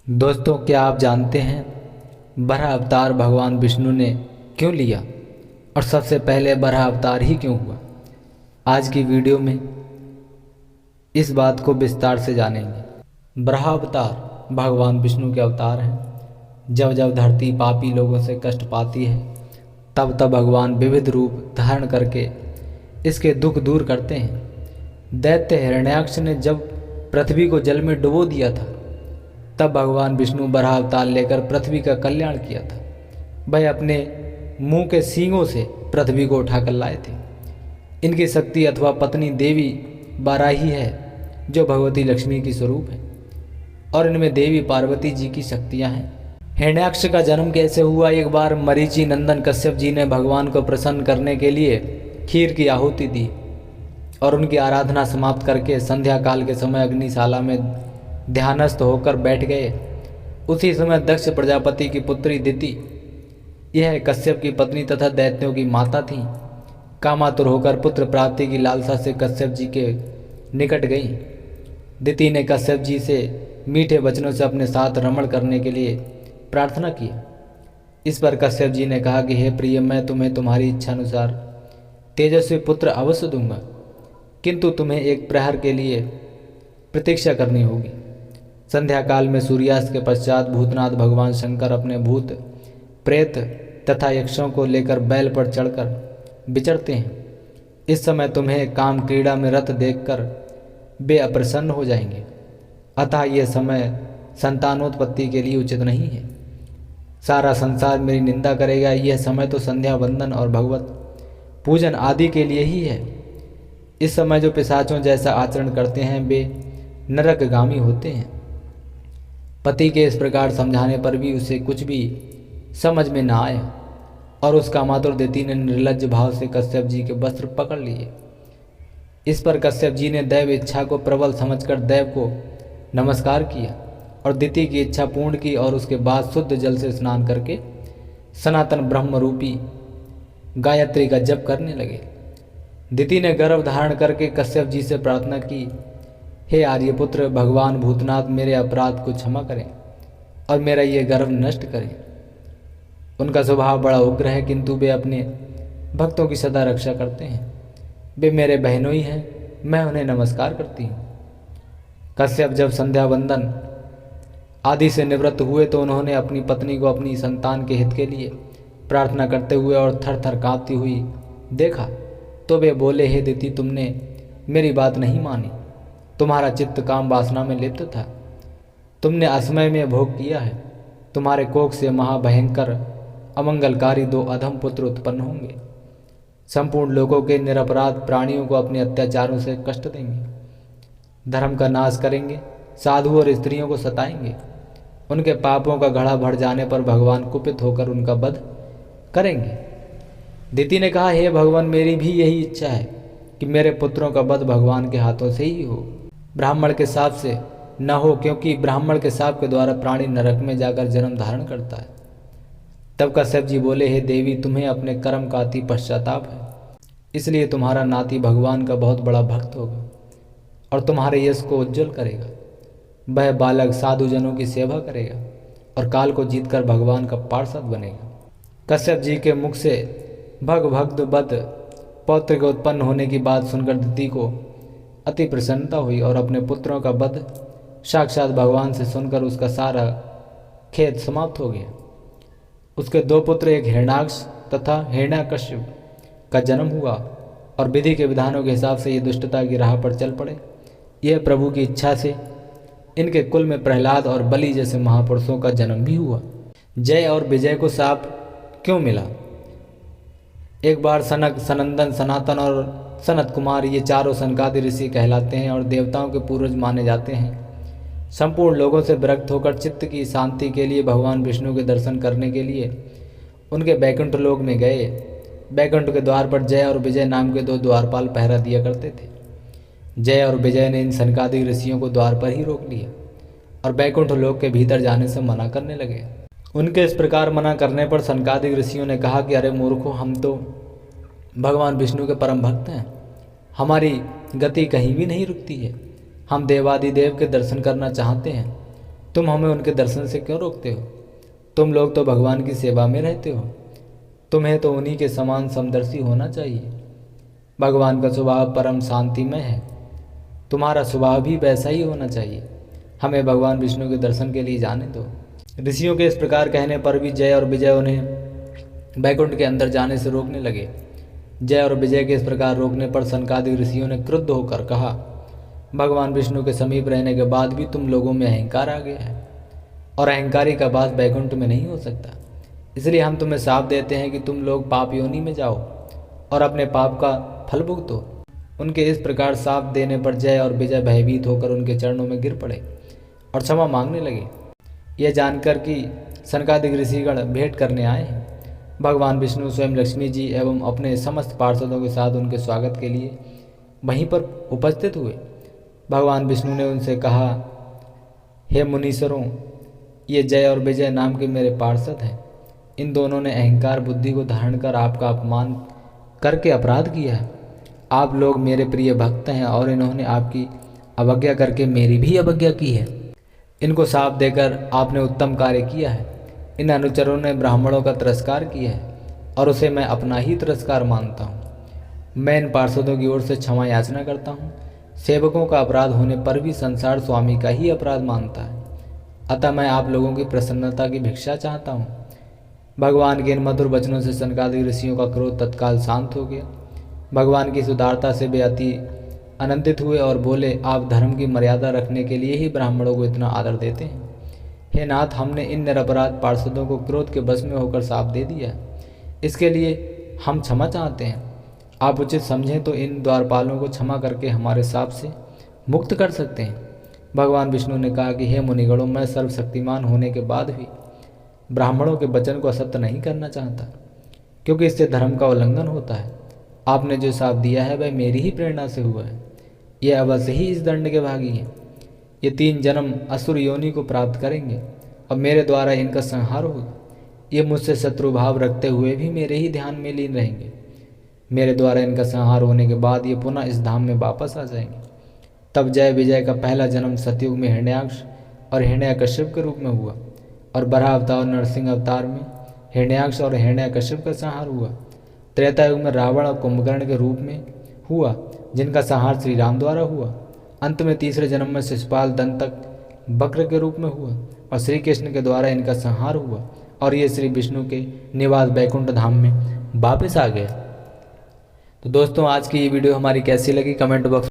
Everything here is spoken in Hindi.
दोस्तों, क्या आप जानते हैं बराह अवतार भगवान विष्णु ने क्यों लिया और सबसे पहले बराह अवतार ही क्यों हुआ। आज की वीडियो में इस बात को विस्तार से जानेंगे। बराह अवतार भगवान विष्णु के अवतार हैं। जब जब धरती पापी लोगों से कष्ट पाती है तब तब भगवान विविध रूप धारण करके इसके दुख दूर करते हैं। दैत्य हिरण्याक्ष ने जब पृथ्वी को जल में डुबो दिया था तब भगवान विष्णु बराह अवतार लेकर पृथ्वी का कल्याण किया था। वह अपने मुंह के सींगों से पृथ्वी को उठाकर लाए थे। इनकी शक्ति अथवा पत्नी देवी बाराही है जो भगवती लक्ष्मी की स्वरूप है और इनमें देवी पार्वती जी की शक्तियां हैं। हिरण्याक्ष का जन्म कैसे हुआ। एक बार मरीचि नंदन कश्यप जी ने भगवान को प्रसन्न करने के लिए खीर की आहुति दी और उनकी आराधना समाप्त करके संध्या काल के समय अग्निशाला में ध्यानस्थ होकर बैठ गए। उसी समय दक्ष प्रजापति की पुत्री दिति, यह कश्यप की पत्नी तथा दैत्यों की माता थीं, कामातुर होकर पुत्र प्राप्ति की लालसा से कश्यप जी के निकट गईं। दिति ने कश्यप जी से मीठे वचनों से अपने साथ रमण करने के लिए प्रार्थना की। इस पर कश्यप जी ने कहा कि हे प्रिय, मैं तुम्हें तुम्हारी इच्छानुसार तेजस्वी पुत्र अवश्य दूंगा, किंतु तुम्हें एक प्रहर के लिए प्रतीक्षा करनी होगी। संध्या काल में सूर्यास्त के पश्चात भूतनाथ भगवान शंकर अपने भूत प्रेत तथा यक्षों को लेकर बैल पर चढ़कर विचरते हैं। इस समय तुम्हें काम क्रीड़ा में रत देखकर वे अप्रसन्न हो जाएंगे, अतः यह समय संतानोत्पत्ति के लिए उचित नहीं है। सारा संसार मेरी निंदा करेगा। यह समय तो संध्या वंदन और भगवत पूजन आदि के लिए ही है। इस समय जो पिशाचों जैसा आचरण करते हैं वे नरकगामी होते हैं। पति के इस प्रकार समझाने पर भी उसे कुछ भी समझ में ना आया और उसका मातुर दिति ने निर्लज्ज भाव से कश्यप जी के वस्त्र पकड़ लिए। इस पर कश्यप जी ने दैव इच्छा को प्रबल समझकर दैव को नमस्कार किया और दिति की इच्छा पूर्ण की और उसके बाद शुद्ध जल से स्नान करके सनातन ब्रह्म रूपी गायत्री का जप करने लगे। दिति ने गर्भ धारण करके कश्यप जी से प्रार्थना की, हे आर्यपुत्र, भगवान भूतनाथ मेरे अपराध को क्षमा करें और मेरा ये गर्भ नष्ट करें। उनका स्वभाव बड़ा उग्र है, किंतु वे अपने भक्तों की सदा रक्षा करते हैं। वे मेरे बहनों ही हैं, मैं उन्हें नमस्कार करती हूँ। कश्यप जब संध्या वंदन आदि से निवृत्त हुए तो उन्होंने अपनी पत्नी को अपनी संतान के हित के लिए प्रार्थना करते हुए और थर थर काँपती हुई देखा तो वे बोले, हे दिति, तुमने मेरी बात नहीं मानी। तुम्हारा चित्त काम वासना में लिप्त था। तुमने असमय में भोग किया है। तुम्हारे कोख से महाभयंकर अमंगलकारी 2 अधम पुत्र उत्पन्न होंगे। संपूर्ण लोगों के निरपराध प्राणियों को अपने अत्याचारों से कष्ट देंगे, धर्म का नाश करेंगे, साधु और स्त्रियों को सताएंगे। उनके पापों का घड़ा भर जाने पर भगवान कुपित होकर उनका वध करेंगे। दिति ने कहा, हे भगवान, मेरी भी यही इच्छा है कि मेरे पुत्रों का वध भगवान के हाथों से ही हो, ब्राह्मण के शाप से न हो, क्योंकि ब्राह्मण के शाप के द्वारा प्राणी नरक में जाकर जन्म धारण करता है। तब कश्यप जी बोले, हे देवी, तुम्हें अपने कर्म का अति पश्चाताप है, इसलिए तुम्हारा नाती भगवान का बहुत बड़ा भक्त होगा और तुम्हारे यश को उज्जवल करेगा। वह बालक साधुजनों की सेवा करेगा और काल को जीतकर भगवान का पार्षद बनेगा। कश्यप जी के मुख से भगभक्त बद पौत्र के उत्पन्न होने की बात सुनकर दिति को अति प्रसन्नता हुई और अपने पुत्रों का वध साक्षात भगवान से सुनकर उसका सारा खेद समाप्त हो गया। उसके 2 पुत्र, एक हिरण्याक्ष तथा हिरण्याकश्यप का जन्म हुआ और विधि के विधानों के हिसाब से ये दुष्टता की राह पर चल पड़े। यह प्रभु की इच्छा से इनके कुल में प्रहलाद और बलि जैसे महापुरुषों का जन्म भी हुआ। जय और विजय को शाप क्यों मिला। एक बार सनक, सनंदन, सनातन और सनत कुमार, ये चारों सनकादि ऋषि कहलाते हैं और देवताओं के पूर्वज माने जाते हैं, संपूर्ण लोगों से विरक्त होकर चित्त की शांति के लिए भगवान विष्णु के दर्शन करने के लिए उनके बैकुंठ लोक में गए। बैकुंठ के द्वार पर जय और विजय नाम के 2 द्वारपाल पहरा दिया करते थे। जय और विजय ने इन सनकादि ऋषियों को द्वार पर ही रोक लिया और बैकुंठ लोक के भीतर जाने से मना करने लगे। उनके इस प्रकार मना करने पर सनकादिक ऋषियों ने कहा कि अरे मूर्खों, हम तो भगवान विष्णु के परम भक्त हैं, हमारी गति कहीं भी नहीं रुकती है। हम देवादिदेव के दर्शन करना चाहते हैं तुम हमें उनके दर्शन से क्यों रोकते हो? तुम लोग तो भगवान की सेवा में रहते हो, तुम्हें तो उन्हीं के समान समदर्शी होना चाहिए। भगवान का स्वभाव परम शांतिमय है, तुम्हारा स्वभाव भी वैसा ही होना चाहिए। हमें भगवान विष्णु के दर्शन के लिए जाने दो। ऋषियों के इस प्रकार कहने पर भी जय और विजय उन्हें बैकुंठ के अंदर जाने से रोकने लगे। जय और विजय के इस प्रकार रोकने पर सनकादिक ऋषियों ने क्रुद्ध होकर कहा, भगवान विष्णु के समीप रहने के बाद भी तुम लोगों में अहंकार आ गया है, और अहंकारी का वास बैकुंठ में नहीं हो सकता। इसलिए हम तुम्हें साफ देते हैं कि तुम लोग पाप योनि में जाओ और अपने पाप का फल भुगतो। उनके इस प्रकार साफ देने पर जय और विजय भयभीत होकर उनके चरणों में गिर पड़े और क्षमा मांगने लगे। यह जानकर कि सनकादिक ऋषिगण भेंट करने आए हैं, भगवान विष्णु स्वयं लक्ष्मी जी एवं अपने समस्त पार्षदों के साथ उनके स्वागत के लिए वहीं पर उपस्थित हुए। भगवान विष्णु ने उनसे कहा, हे मुनीश्वरों, ये जय और विजय नाम के मेरे पार्षद हैं। इन दोनों ने अहंकार बुद्धि को धारण कर आपका अपमान करके अपराध किया है। आप लोग मेरे प्रिय भक्त हैं और इन्होंने आपकी अवज्ञा करके मेरी भी अवज्ञा की है। इनको साफ देकर आपने उत्तम कार्य किया है। इन अनुचरों ने ब्राह्मणों का तिरस्कार किया है और उसे मैं अपना ही तिरस्कार मानता हूँ। मैं इन पार्षदों की ओर से क्षमा याचना करता हूँ। सेवकों का अपराध होने पर भी संसार स्वामी का ही अपराध मानता है, अतः मैं आप लोगों की प्रसन्नता की भिक्षा चाहता हूँ। भगवान के इन मधुर वचनों से सनकादिक ऋषियों का क्रोध तत्काल शांत हो गया। भगवान की सुदारता से वे अति आनंदित हुए और बोले, आप धर्म की मर्यादा रखने के लिए ही ब्राह्मणों को इतना आदर देते हैं। हे नाथ, हमने इन निरपराध पार्षदों को क्रोध के वश में होकर साप दे दिया, इसके लिए हम क्षमा चाहते हैं। आप उचित समझें तो इन द्वारपालों को क्षमा करके हमारे साप से मुक्त कर सकते हैं। भगवान विष्णु ने कहा कि हे मुनिगणों, मैं सर्वशक्तिमान होने के बाद भी ब्राह्मणों के वचन को असत्य नहीं करना चाहता, क्योंकि इससे धर्म का उल्लंघन होता है। आपने जो साप दिया है वह मेरी ही प्रेरणा से हुआ है। ये अवश्य ही इस दंड के भागी हैं। ये 3 जन्म असुर योनि को प्राप्त करेंगे और मेरे द्वारा इनका संहार होगा। ये मुझसे शत्रु भाव रखते हुए भी मेरे ही ध्यान में लीन रहेंगे। मेरे द्वारा इनका संहार होने के बाद ये पुनः इस धाम में वापस आ जाएंगे। तब जय विजय का पहला जन्म सतयुग में हिरण्याक्ष और हिरण्यकश्यप के रूप में हुआ, और बराह अवतार और नरसिंह अवतार में हिरण्याक्ष और हिरण्यकश्यप का संहार हुआ। त्रेता युग में रावण और कुंभकर्ण के रूप में हुआ, जिनका संहार श्री राम द्वारा हुआ। अंत में तीसरे जन्म में शिशुपाल दंतक बक्र के रूप में हुआ और श्री कृष्ण के द्वारा इनका संहार हुआ, और ये श्री विष्णु के निवास बैकुंठ धाम में वापस आ गए। तो दोस्तों, आज की ये वीडियो हमारी कैसी लगी कमेंट बॉक्स